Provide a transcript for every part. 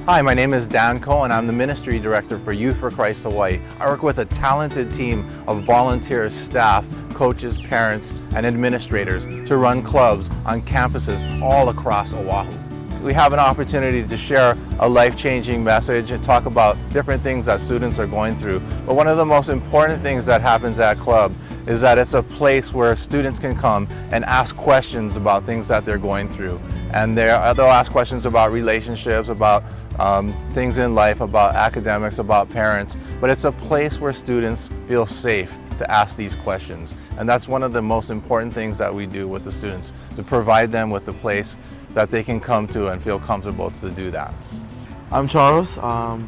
Hi, my name is Dan Cohen. I'm the Ministry Director for Youth for Christ Hawaii. I work with a talented team of volunteers, staff, coaches, parents, and administrators to run clubs on campuses all across Oahu. We have an opportunity to share a life-changing message and talk about different things that students are going through. But one of the most important things that happens at Club is that it's a place where students can come and ask questions about things that they're going through. And they'll ask questions about relationships, about things in life, about academics, about parents. But it's a place where students feel safe to ask these questions. And that's one of the most important things that we do with the students, to provide them with a place that they can come to and feel comfortable to do that. I'm Charles. I'm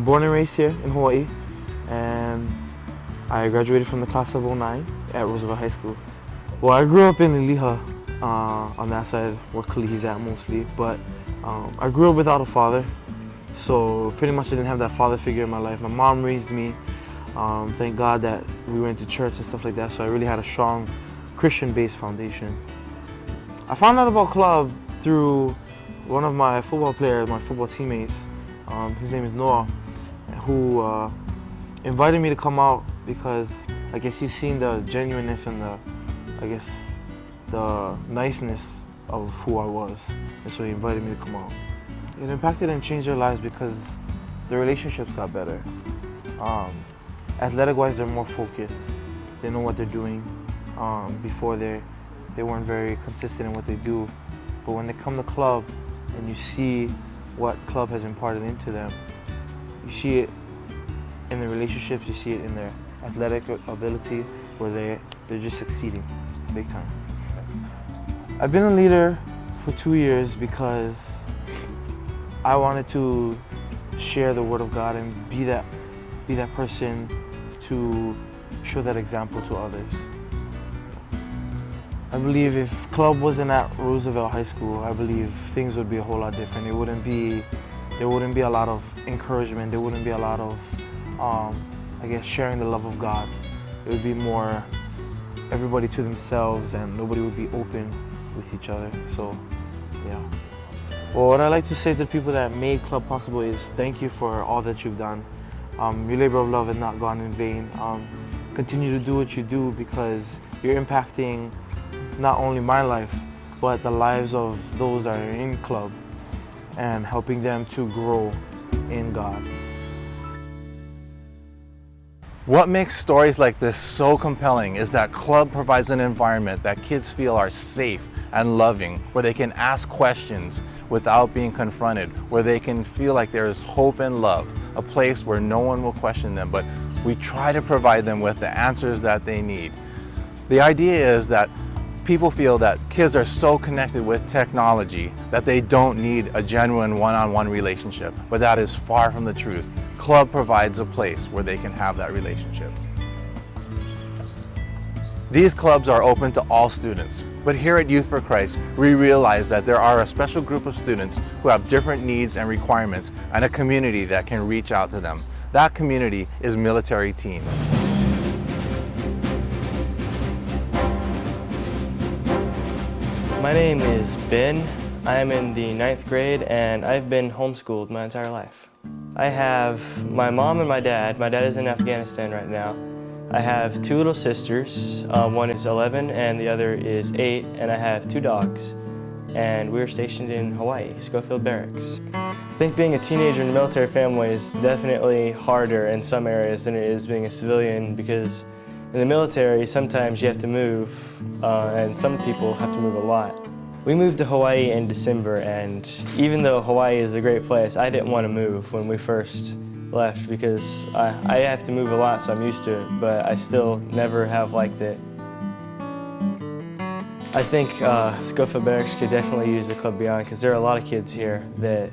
born and raised here in Hawaii, and I graduated from the class of '09 at Roosevelt High School. Well, I grew up in Liliha, on that side where Kalihi's at mostly, but I grew up without a father, so pretty much I didn't have that father figure in my life. My mom raised me. Thank God that we went to church and stuff like that, so I really had a strong Christian-based foundation. I found out about Club through one of my football players, my football teammates. His name is Noah, who invited me to come out because I guess he's seen the genuineness and the niceness of who I was, and so he invited me to come out. It impacted and changed their lives because the relationships got better. Athletic-wise, they're more focused. They know what they're doing. Before they weren't very consistent in what they do, but when they come to Club and you see what Club has imparted into them, you see it in their relationships, you see it in their athletic ability, where they're just succeeding big time. I've been a leader for 2 years because I wanted to share the Word of God and be that person to show that example to others. I believe if Club wasn't at Roosevelt High School, I believe things would be a whole lot different. There wouldn't be a lot of encouragement. There wouldn't be a lot of, sharing the love of God. It would be more everybody to themselves, and nobody would be open with each other. So, yeah. Well, what I like to say to the people that made Club possible is thank you for all that you've done. Your labor of love has not gone in vain. Continue to do what you do because you're impacting not only my life, but the lives of those that are in Club and helping them to grow in God. What makes stories like this so compelling is that Club provides an environment that kids feel are safe and loving, where they can ask questions without being confronted, where they can feel like there is hope and love, a place where no one will question them, but we try to provide them with the answers that they need. The idea is that people feel that kids are so connected with technology that they don't need a genuine one-on-one relationship, but that is far from the truth. Club provides a place where they can have that relationship. These clubs are open to all students, but here at Youth for Christ, we realize that there are a special group of students who have different needs and requirements, and a community that can reach out to them. That community is military teens. My name is Ben. I am in the 9th grade and I've been homeschooled my entire life. I have my mom and my dad. My dad is in Afghanistan right now. I have 2 little sisters. One is 11 and the other is 8, and I have 2 dogs. And we're stationed in Hawaii, Schofield Barracks. I think being a teenager in a military family is definitely harder in some areas than it is being a civilian, because in the military, sometimes you have to move, and some people have to move a lot. We moved to Hawaii in December, and even though Hawaii is a great place, I didn't want to move when we first left because I have to move a lot, so I'm used to it, but I still never have liked it. I think Schofield Barracks could definitely use the Club Beyond because there are a lot of kids here that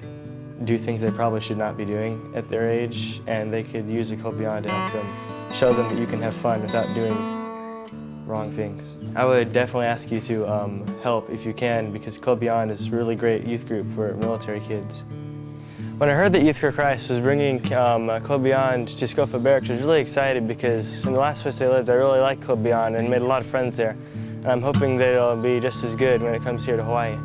do things they probably should not be doing at their age, and they could use the Club Beyond to help them, show them that you can have fun without doing wrong things. I would definitely ask you to help if you can, because Club Beyond is a really great youth group for military kids. When I heard that Youth for Christ was bringing Club Beyond to Schofield Barracks, I was really excited because in the last place I lived, I really liked Club Beyond and made a lot of friends there. And I'm hoping that it'll be just as good when it comes here to Hawaii.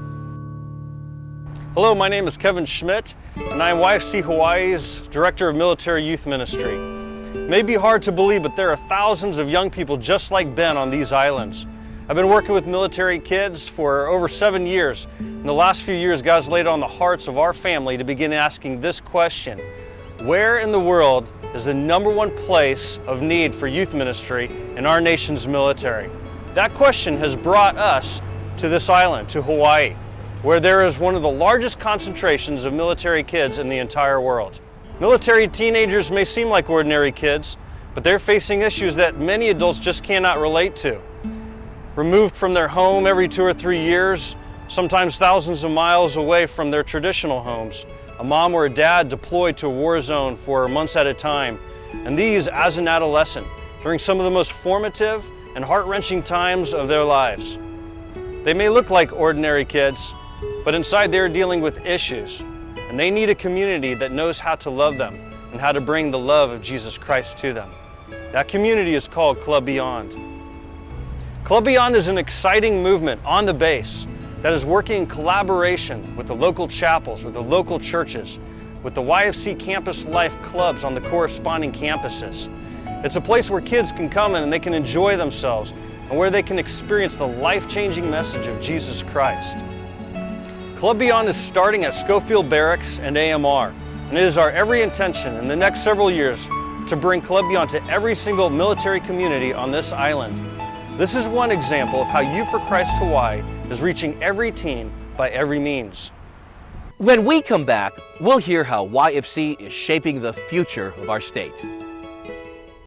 Hello, my name is Kevin Schmidt, and I am YFC Hawaii's Director of Military Youth Ministry. It may be hard to believe, but there are thousands of young people just like Ben on these islands. I've been working with military kids for over 7 years. In the last few years, God's laid on the hearts of our family to begin asking this question: where in the world is the #1 place of need for youth ministry in our nation's military? That question has brought us to this island, to Hawaii, where there is one of the largest concentrations of military kids in the entire world. Military teenagers may seem like ordinary kids, but they're facing issues that many adults just cannot relate to. Removed from their home every 2 or 3 years, sometimes thousands of miles away from their traditional homes, a mom or a dad deployed to a war zone for months at a time, and these as an adolescent, during some of the most formative and heart-wrenching times of their lives. They may look like ordinary kids, but inside they're dealing with issues, and they need a community that knows how to love them and how to bring the love of Jesus Christ to them. That community is called Club Beyond. Club Beyond is an exciting movement on the base that is working in collaboration with the local chapels, with the local churches, with the YFC Campus Life clubs on the corresponding campuses. It's a place where kids can come in and they can enjoy themselves, and where they can experience the life-changing message of Jesus Christ. Club Beyond is starting at Schofield Barracks and AMR, and it is our every intention in the next several years to bring Club Beyond to every single military community on this island. This is one example of how Youth for Christ Hawaii is reaching every teen by every means. When we come back, we'll hear how YFC is shaping the future of our state.